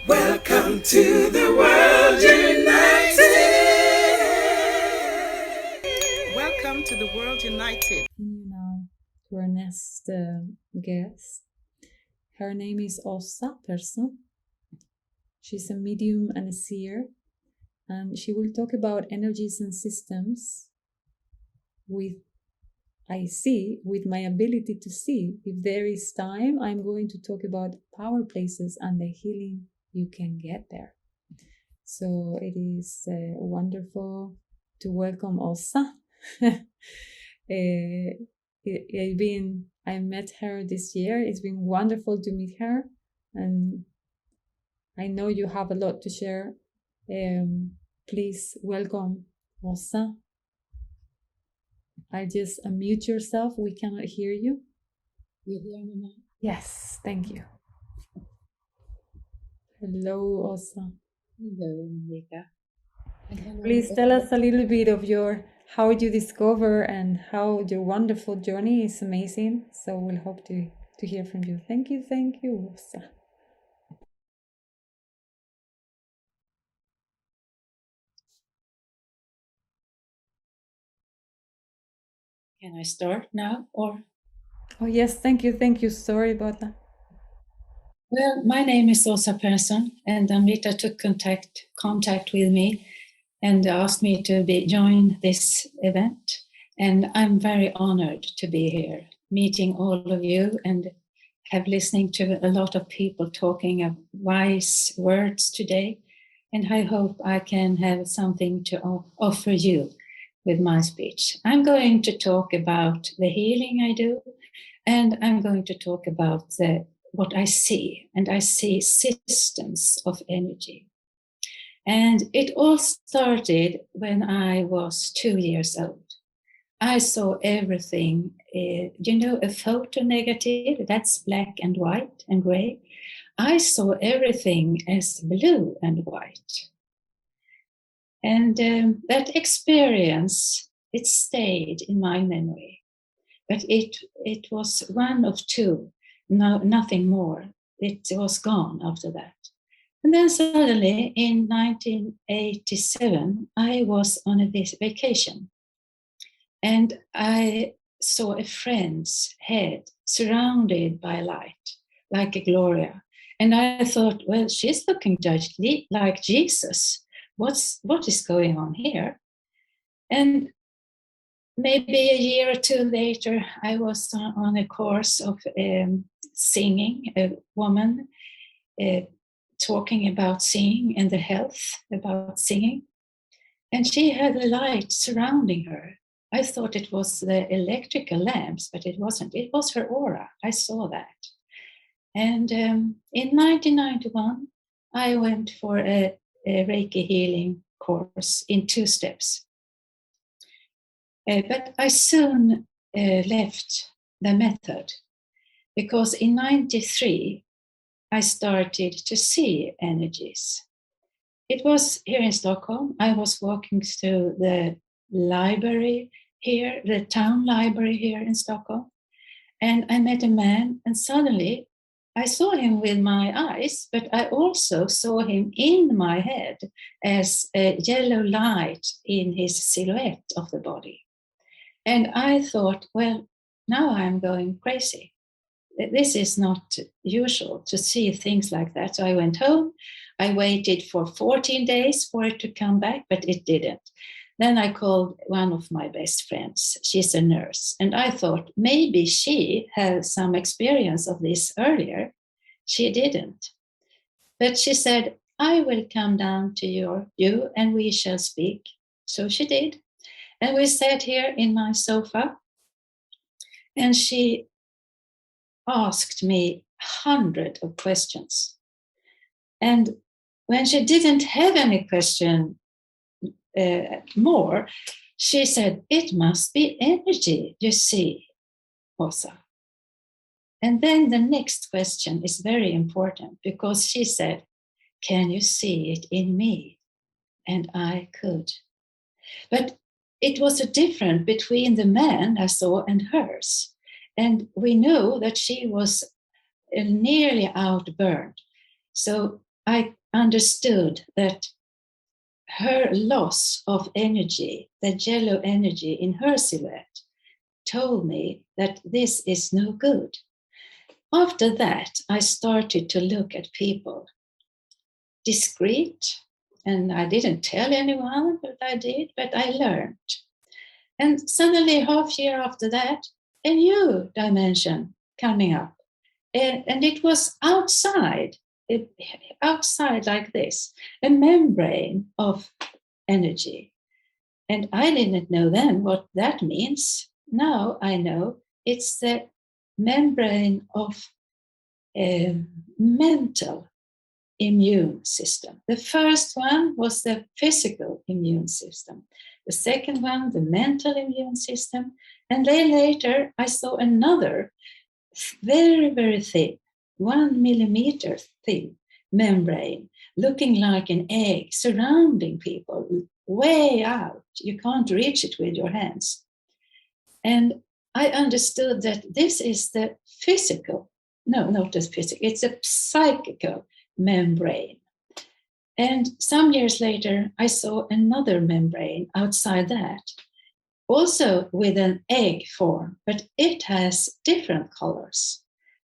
Welcome to the World United. Welcome to the World United. Now to our next guest. Her name is Åsa Persson. She's a medium and a seer, and she will talk about energies and systems with my ability to see. If there is time, I'm going to talk about power places and the healing you can get there. So it is wonderful to welcome Åsa. I met her this year. It's been wonderful to meet her, and I know you have a lot to share. Please welcome Åsa. I just unmute yourself. We cannot hear you. You hear me now? Yes, thank you. Hello, Åsa. Hello, Mika. Please tell us a little bit of how you discover and how your wonderful journey is amazing. So we'll hope to hear from you. Thank you, Åsa. Can I start now or? Oh yes, thank you. Sorry about that. Well, my name is Åsa Persson, and Amrita took contact with me and asked me to join this event. And I'm very honored to be here, meeting all of you and listening to a lot of people talking of wise words today. And I hope I can have something to offer you with my speech. I'm going to talk about the healing I do, and I'm going to talk about what I see, and I see systems of energy. And it all started when I was 2 years old. I saw everything, a photo negative, that's black and white and gray. I saw everything as blue and white. And that experience, it stayed in my memory. But it was one of two, nothing more. It was gone after that. And then suddenly in 1987, I was on a vacation. And I saw a friend's head surrounded by light, like a Gloria. And I thought, well, she's looking just like Jesus. What is going on here? And maybe a year or two later, I was on a course of singing, a woman talking about singing and the health about singing. And she had a light surrounding her. I thought it was the electrical lamps, but it wasn't. It was her aura. I saw that. And in 1991, I went for a Reiki healing course in 2 steps. But I soon left the method because in 93, I started to see energies. It was here in Stockholm. I was walking through the library here, the town library here in Stockholm, and I met a man, and suddenly I saw him with my eyes, but I also saw him in my head as a yellow light in his silhouette of the body. And I thought, well, now I'm going crazy. This is not usual to see things like that. So I went home. I waited for 14 days for it to come back, but it didn't. Then I called one of my best friends. She's a nurse. And I thought maybe she had some experience of this earlier. She didn't. But she said, I will come down to you and we shall speak. So she did. And we sat here in my sofa. And she asked me 100 of questions. And when she didn't have any question more, she said, it must be energy, you see, Åsa. And then the next question is very important because she said, can you see it in me? And I could. But it was a difference between the man I saw and hers. And we know that she was nearly outburned. So I understood that her loss of energy, the yellow energy in her silhouette, told me that this is no good. After that, I started to look at people discreet, and I didn't tell anyone what I did, but I learned. And suddenly, half year after that, a new dimension coming up. And it was outside like this, a membrane of energy. And I didn't know then what that means. Now I know it's the membrane of a mental immune system. The first one was the physical immune system. The second one, the mental immune system. And then later I saw another very, very thin, 1 millimeter thin membrane, looking like an egg, surrounding people way out. You can't reach it with your hands. And I understood that this is the physical, no, not the physical, it's a psychical membrane. And some years later, I saw another membrane outside that, also with an egg form, but it has different colors.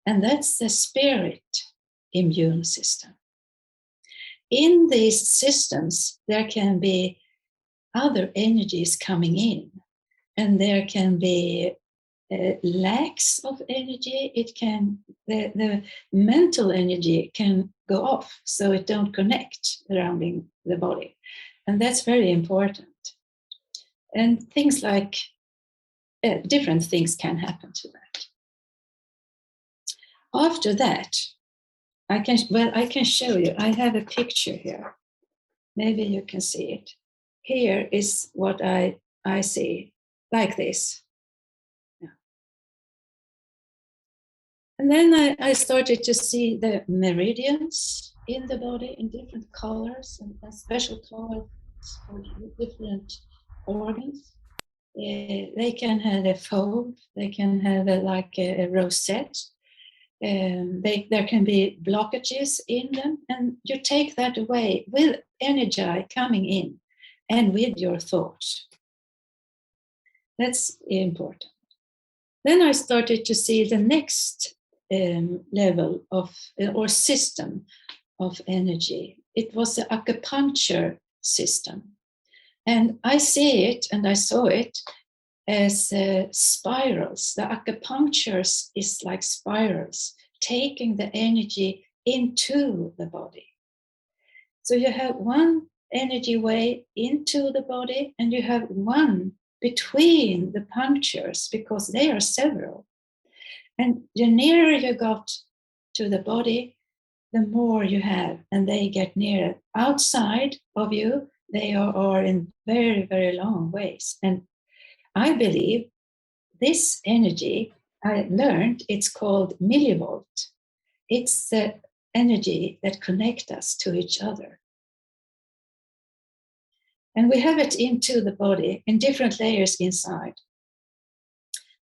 And that's the spirit immune system. In these systems, there can be other energies coming in, and there can be lacks of energy. It can, the mental energy can go off, so it don't connect surrounding the body. And that's very important. And things like different things can happen to that. After that, I can show you. I have a picture here. Maybe you can see it. Here is what I see, like this. Yeah. And then I started to see the meridians in the body in different colors and special colors for different organs. They can have a fold, they can have like a rosette. There can be blockages in them, and you take that away with energy coming in and with your thoughts. That's important. Then I started to see the next level of or system of energy. It was the acupuncture system. And I see it, and I saw it as spirals. The acupuncture is like spirals, taking the energy into the body. So you have one energy way into the body, and you have one between the punctures, because they are several. And the nearer you got to the body, the more you have, and they get nearer. Outside of you, they are in very, very long ways. And I believe this energy, I learned, it's called millivolt. It's the energy that connects us to each other. And we have it into the body in different layers inside.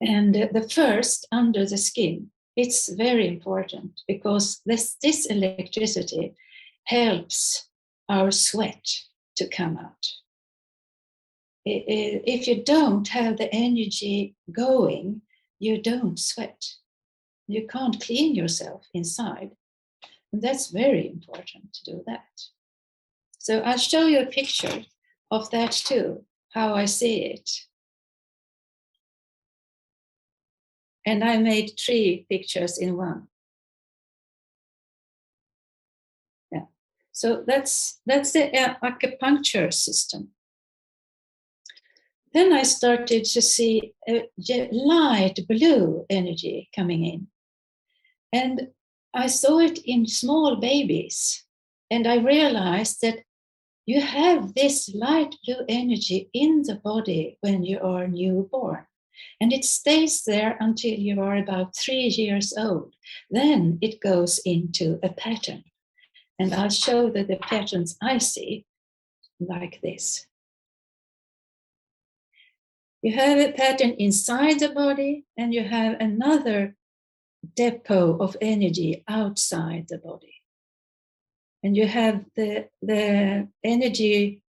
And the first, under the skin, it's very important because this electricity helps our sweat to come out. If you don't have the energy going, you don't sweat. You can't clean yourself inside. And that's very important to do that. So I'll show you a picture of that too, how I see it. And I made 3 pictures in one. Yeah. So that's the acupuncture system. Then I started to see a light blue energy coming in. And I saw it in small babies. And I realized that you have this light blue energy in the body when you are newborn. And it stays there until you are about 3 years old. Then it goes into a pattern. And I'll show that the patterns I see like this. You have a pattern inside the body, and you have another depot of energy outside the body. and you have the energy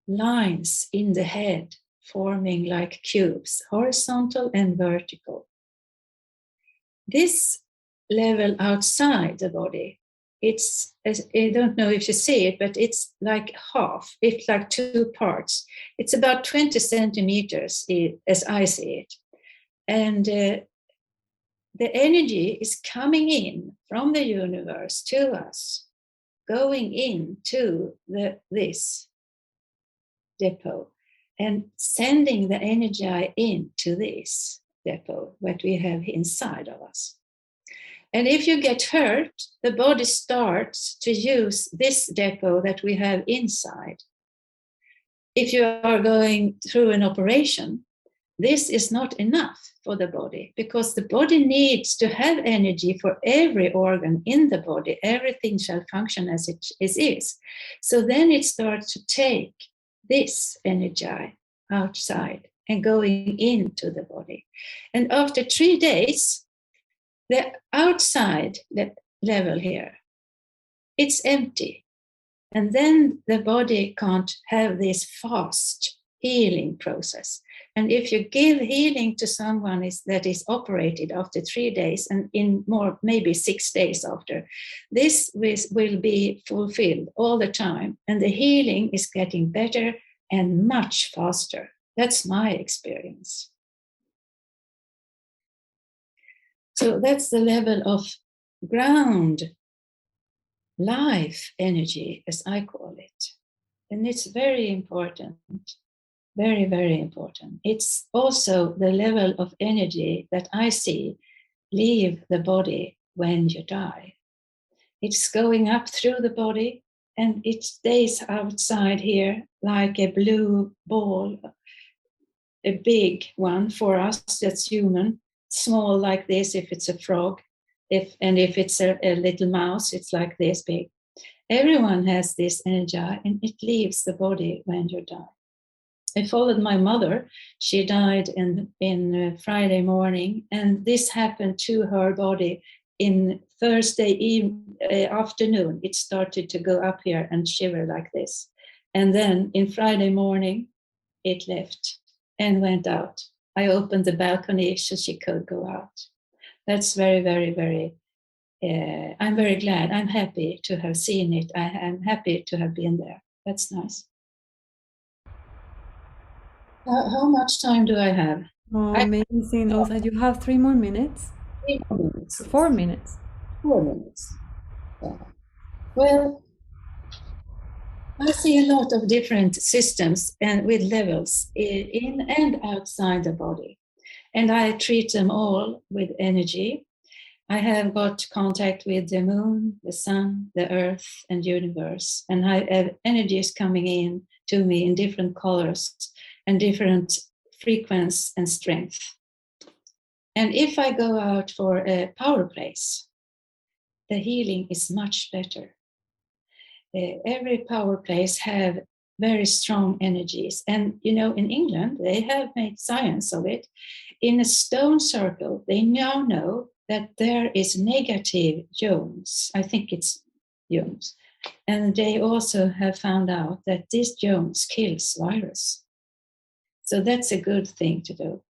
lines in the head forming like cubes, horizontal and vertical. This level outside the body, I don't know if you see it, but it's like half, it's like two parts. It's about 20 centimeters as I see it. And the energy is coming in from the universe to us, going into this depot and sending the energy into this depot that we have inside of us. And if you get hurt, the body starts to use this depot that we have inside. If you are going through an operation, this is not enough for the body, because the body needs to have energy for every organ in the body. Everything shall function as it is. So then it starts to take this energy outside and going into the body. And after 3 days, the outside level here, it's empty. And then the body can't have this fast healing process. And if you give healing to someone that is operated after 3 days and in more, maybe 6 days after, this will be fulfilled all the time. And the healing is getting better and much faster. That's my experience. So that's the level of ground life energy, as I call it. And it's very important, very, very important. It's also the level of energy that I see leave the body when you die. It's going up through the body and it stays outside here like a blue ball, a big one for us that's human, small like this if it's a frog, if it's a little mouse, it's like this big. Everyone has this energy and it leaves the body when you die. I followed my mother. She died in Friday morning, and this happened to her body in Thursday afternoon. It started to go up here and shiver like this. And then in Friday morning, it left and went out. I opened the balcony so she could go out. That's very, very, very, I'm very glad. I'm happy to have seen it. I'm happy to have been there. That's nice. How much time do I have? Oh, amazing, Elsa. You have 3 more minutes? 3 more minutes. 4 minutes. 4 minutes. Yeah. Well, I see a lot of different systems and with levels in and outside the body. And I treat them all with energy. I have got contact with the moon, the sun, the earth, and universe. And I have energies coming in to me in different colors and different frequency and strength. And if I go out for a power place, the healing is much better. Every power place have very strong energies. And, you know, in England, they have made science of it. In a stone circle, they now know that there is negative ions. I think it's ions. And they also have found out that these ions kills virus. So that's a good thing to do.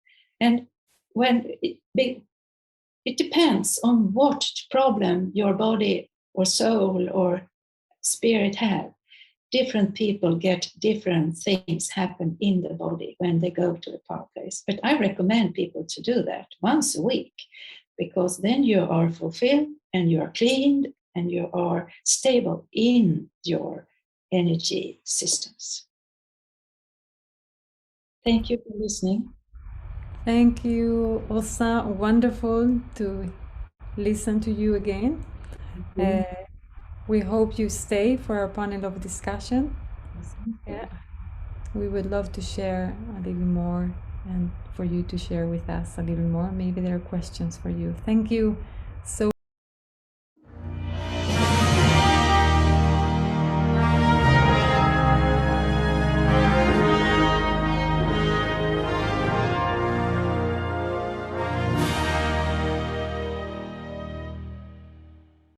And when it depends on what problem your body or soul or spirit have. Different people get different things happen in the body when they go to the power place. But I recommend people to do that once a week, because then you are fulfilled and you are cleaned and you are stable in your energy systems. Thank you for listening. Thank you, Elsa. Wonderful to listen to you again. We hope you stay for our panel of discussion. Yeah, we would love to share a little more and for you to share with us a little more. Maybe there are questions for you. Thank you so